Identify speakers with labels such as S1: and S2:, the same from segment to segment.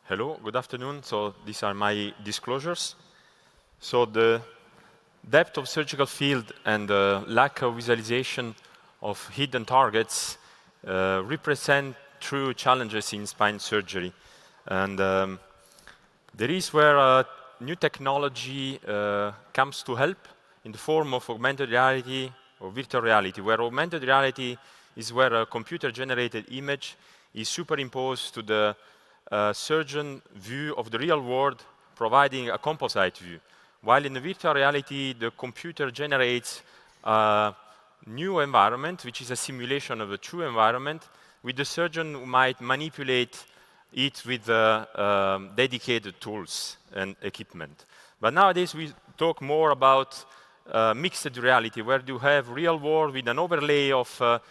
S1: Hello, good afternoon. So these are my disclosures. So the depth of surgical field and the lack of visualization of hidden targets represent true challenges in spine surgery. And there is where new technology comes to help in the form of augmented reality or virtual reality, where augmented reality is where a computer-generated image is superimposed to the surgeon view of the real world, providing a composite view. While in the virtual reality, the computer generates a new environment, which is a simulation of a true environment, with the surgeon who might manipulate it with dedicated tools and equipment. But nowadays, we talk more about mixed reality, where you have real world with an overlay of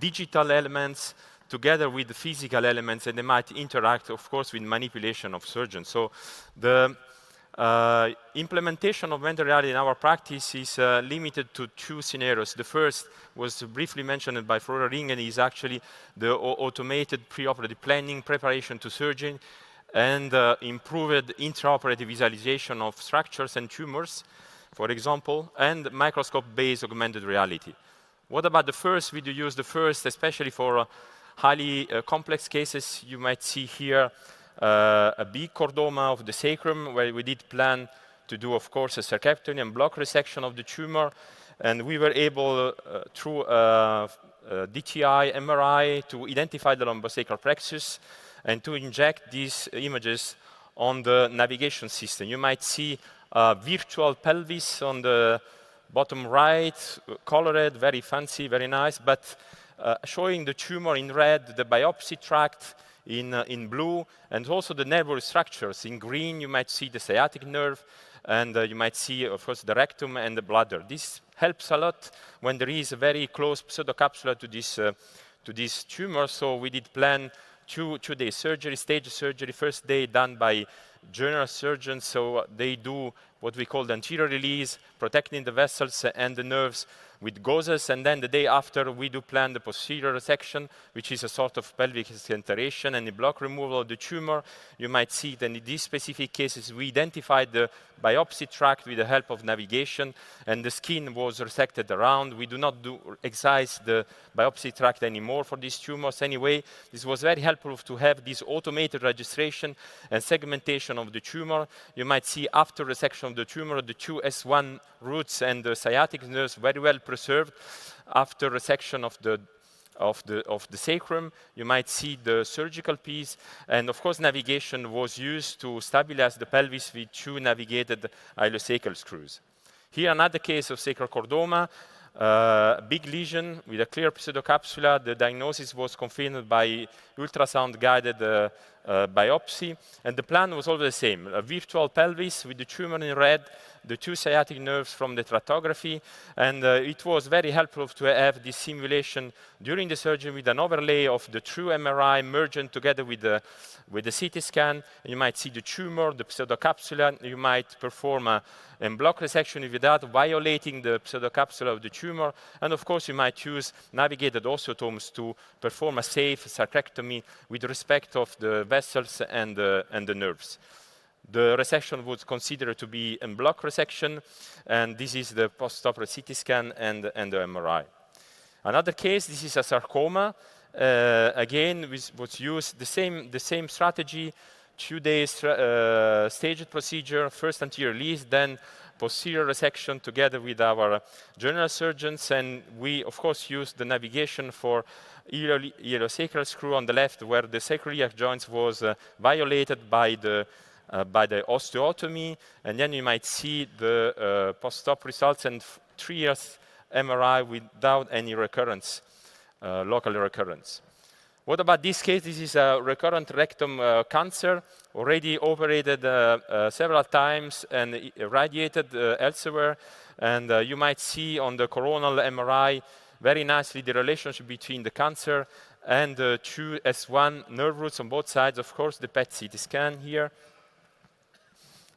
S1: digital elements together with the physical elements, and they might interact, of course, with manipulation of surgeons. So the implementation of augmented reality in our practice is limited to two scenarios. The first was briefly mentioned by Flora Ringen, is actually the automated preoperative planning, preparation to surgery, and improved intraoperative visualization of structures and tumors, for example, and microscope-based augmented reality. What about the first? We do use the first, especially for highly complex cases. You might see here a big chordoma of the sacrum, where we did plan to do, of course, a circumpectomy and block resection of the tumor. And we were able, through DTI, MRI, to identify the lumbosacral plexus and to inject these images on the navigation system. You might see a virtual pelvis on the bottom right, colored, very fancy, very nice, but showing the tumor in red, the biopsy tract in blue, and also the nervous structures. In green, you might see the sciatic nerve, and you might see, of course, the rectum and the bladder. This helps a lot when there is a very close pseudocapsula to this tumor. So we did plan two-day surgery, stage surgery. First day done by general surgeons, so they do what we call the anterior release, protecting the vessels and the nerves with gauzes, and then the day after we do plan the posterior resection, which is a sort of pelvic enteration and the block removal of the tumor. You might see that in these specific cases we identified the biopsy tract with the help of navigation, and the skin was resected around. We do not excise the biopsy tract anymore for these tumors. Anyway, this was very helpful to have this automated registration and segmentation of the tumor. You might see after resection of the tumor, the two S1 roots and the sciatic nerves very well preserved. After resection of the sacrum, you might see the surgical piece, and of course navigation was used to stabilize the pelvis with two navigated ilosacral screws. Here another case of sacral chordoma, big lesion with a clear pseudocapsula. The diagnosis was confirmed by ultrasound-guided biopsy, and the plan was always the same: a virtual pelvis with the tumor in red, the two sciatic nerves from the tractography, and it was very helpful to have this simulation during the surgery with an overlay of the true MRI merged together with the CT scan. You might see the tumor, the pseudocapsula. You might perform a block resection without violating the pseudocapsula of the tumor, and of course you might use navigated osteotomes to perform a safe sarcectomy with respect of the vessels and the nerves. The resection was considered to be a block resection, and this is the post-operative CT scan and the MRI. Another case, this is a sarcoma. Again, was used the same strategy, 2 days staged procedure, first anterior release, then posterior resection together with our general surgeons, and we, of course, used the navigation for ilosacral screw on the left, where the sacroiliac joints was violated by the osteotomy, and then you might see the post-op results and 3 years MRI without any recurrence, local recurrence. What about this case? This is a recurrent rectum cancer, already operated several times and irradiated elsewhere, and you might see on the coronal MRI very nicely the relationship between the cancer and the two S1 nerve roots on both sides, of course, the PET-CT scan here.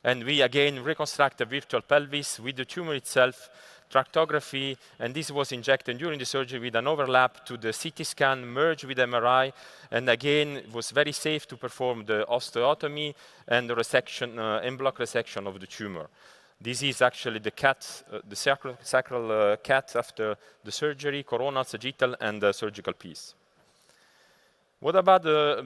S1: And we again reconstruct a virtual pelvis with the tumor itself tractography, and this was injected during the surgery with an overlap to the CT scan, merged with MRI, and again, it was very safe to perform the osteotomy and the resection, en-bloc resection of the tumor. This is actually the CAT, the sacral CAT after the surgery, coronal, sagittal, and the surgical piece. What about the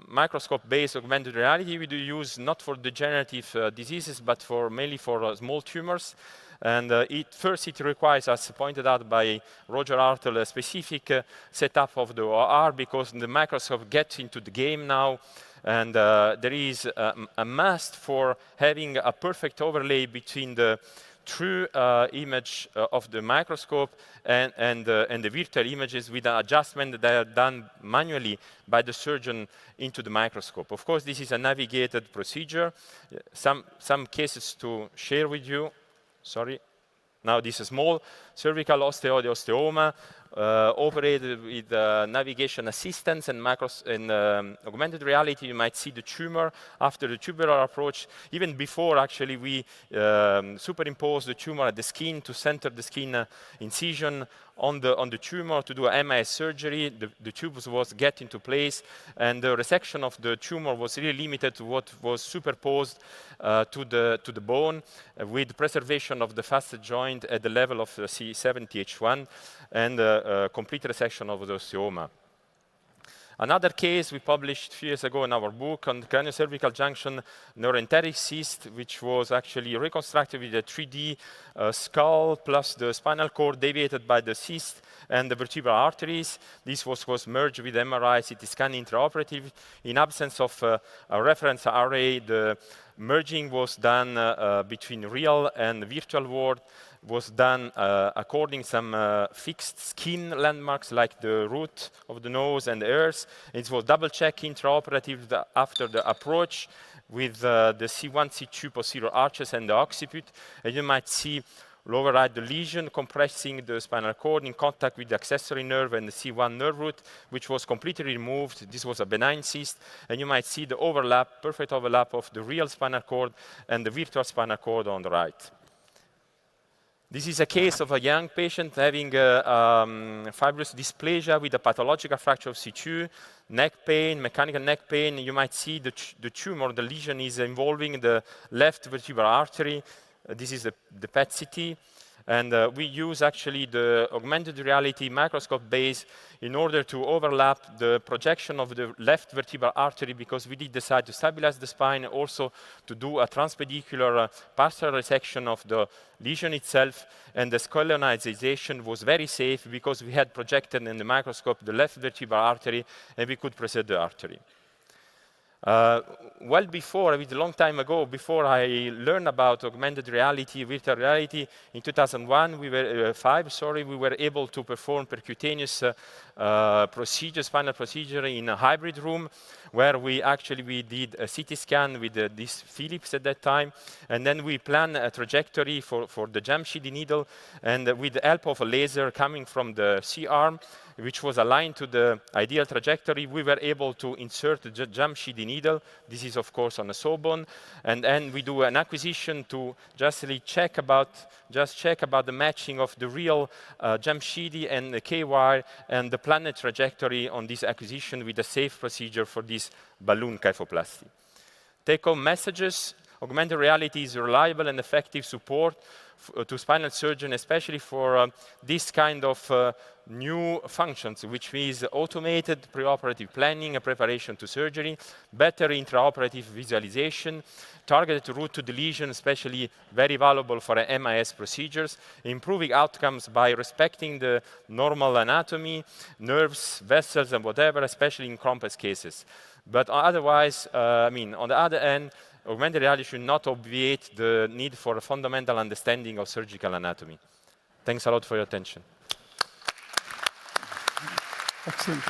S1: microscope-based augmented reality? We do use not for degenerative diseases, but mainly for small tumors. And first it requires, as pointed out by Roger Hartel, a specific setup of the OR, because the microscope gets into the game now, and there is a must for having a perfect overlay between the true image of the microscope and the virtual images with an adjustment that are done manually by the surgeon into the microscope. Of course, this is a navigated procedure. Some cases to share with you. Sorry. Now this is small cervical osteoma, operated with navigation assistance and augmented reality. You might see the tumor after the tubular approach. Even before, actually, we superimpose the tumor at the skin to center the skin incision on the tumor to do a MIS surgery. The tubes was get into place, and the resection of the tumor was really limited to what was superposed to the bone, with preservation of the facet joint at the level of C70H1 and complete resection of the osteoma. Another case we published a few years ago in our book on craniocervical junction neuroenteric cyst, which was actually reconstructed with a 3D skull plus the spinal cord deviated by the cyst and the vertebral arteries. This was merged with MRI, CT scan intraoperative. In absence of a reference array, the merging was done between real and virtual world, was done according some fixed skin landmarks like the root of the nose and the ears. It was double-checked intraoperative after the approach with the C1, C2 posterior arches and the occiput. And you might see lower right the lesion compressing the spinal cord in contact with the accessory nerve and the C1 nerve root, which was completely removed. This was a benign cyst. And you might see the overlap, perfect overlap of the real spinal cord and the virtual spinal cord on the right. This is a case of a young patient having fibrous dysplasia with a pathological fracture of C2, neck pain, mechanical neck pain. You might see the tumor, the lesion is involving the left vertebral artery. This is the PET CT. And we use actually the augmented reality microscope base in order to overlap the projection of the left vertebral artery, because we did decide to stabilize the spine, also to do a transpedicular partial resection of the lesion itself. And the scleronization was very safe because we had projected in the microscope the left vertebral artery, and we could preserve the artery. Well before, a long time ago, before I learned about augmented reality, virtual reality, in 2005, we were able to perform percutaneous spinal procedure in a hybrid room, where we did a CT scan with this Philips at that time, and then we planned a trajectory for the Jamshidi needle, and with the help of a laser coming from the C-arm, which was aligned to the ideal trajectory, we were able to insert the Jamshidi needle. This is, of course, on a sawbone. And then we do an acquisition to just check about the matching of the real Jamshidi and the K-wire and the planned trajectory on this acquisition with a safe procedure for this balloon kyphoplasty. Take-home messages: augmented reality is reliable and effective support to spinal surgeon, especially for this kind of new functions, which means automated preoperative planning and preparation to surgery, better intraoperative visualization, targeted route to the lesion, especially very valuable for MIS procedures, improving outcomes by respecting the normal anatomy, nerves, vessels, and whatever, especially in complex cases. But otherwise, on the other hand, augmented reality should not obviate the need for a fundamental understanding of surgical anatomy. Thanks a lot for your attention.
S2: Excellent.